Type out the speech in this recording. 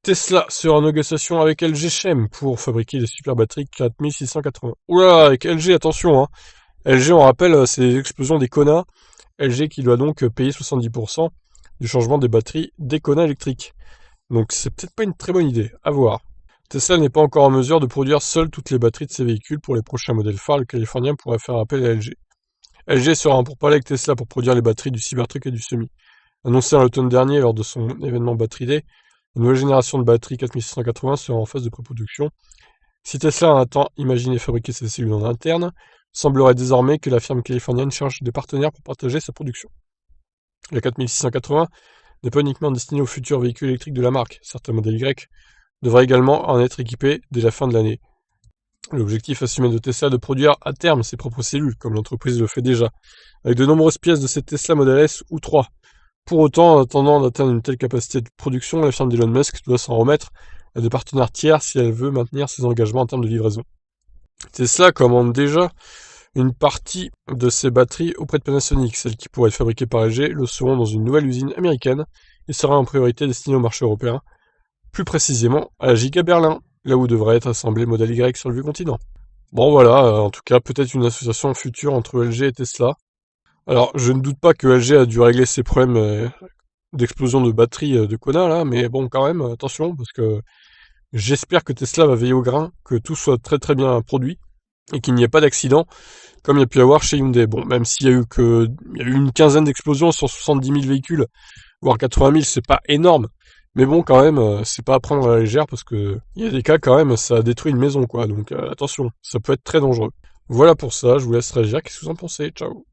Tesla sera en négociation avec LG Chem pour fabriquer des super batteries 4680. Oula, avec LG, attention, hein. LG, on rappelle, c'est l'explosion des Kona. LG qui doit donc payer 70% du changement des batteries des Kona électriques. Donc c'est peut-être pas une très bonne idée, à voir. Tesla n'est pas encore en mesure de produire seule toutes les batteries de ses véhicules. Pour les prochains modèles phares, le Californien pourrait faire appel à LG. LG sera en pourparlers avec Tesla pour produire les batteries du Cybertruck et du Semi. Annoncé en l'automne dernier lors de son événement Battery Day, une nouvelle génération de batteries 4680 sera en phase de pré-production. Si Tesla a un temps imaginé fabriquer ses cellules en interne, il semblerait désormais que la firme californienne cherche des partenaires pour partager sa production. La 4680 n'est pas uniquement destinée aux futurs véhicules électriques de la marque. Certains modèles Y devraient également en être équipés dès la fin de l'année. L'objectif assumé de Tesla est de produire à terme ses propres cellules, comme l'entreprise le fait déjà, avec de nombreuses pièces de cette Tesla Model S ou 3. Pour autant, en attendant d'atteindre une telle capacité de production, la firme d'Elon Musk doit s'en remettre à des partenaires tiers si elle veut maintenir ses engagements en termes de livraison. Tesla commande déjà une partie de ses batteries auprès de Panasonic. Celles qui pourraient être fabriquées par LG le seront dans une nouvelle usine américaine et sera en priorité destinée au marché européen, plus précisément à la Giga Berlin, là où devrait être assemblé le modèle Y sur le vieux continent. Bon voilà, en tout cas peut-être une association future entre LG et Tesla. Alors je ne doute pas que LG a dû régler ses problèmes d'explosion de batterie de Kona là, mais bon quand même, attention, parce que j'espère que Tesla va veiller au grain, que tout soit très très bien produit, et qu'il n'y ait pas d'accident, comme il y a pu y avoir chez Hyundai. Bon, même s'il y a eu une quinzaine d'explosions sur 70 000 véhicules, voire 80 000, c'est pas énorme. Mais bon, quand même, c'est pas à prendre à la légère, parce que il y a des cas quand même, ça a détruit une maison, quoi. Donc attention, ça peut être très dangereux. Voilà pour ça, je vous laisse réagir, qu'est-ce que vous en pensez? Ciao.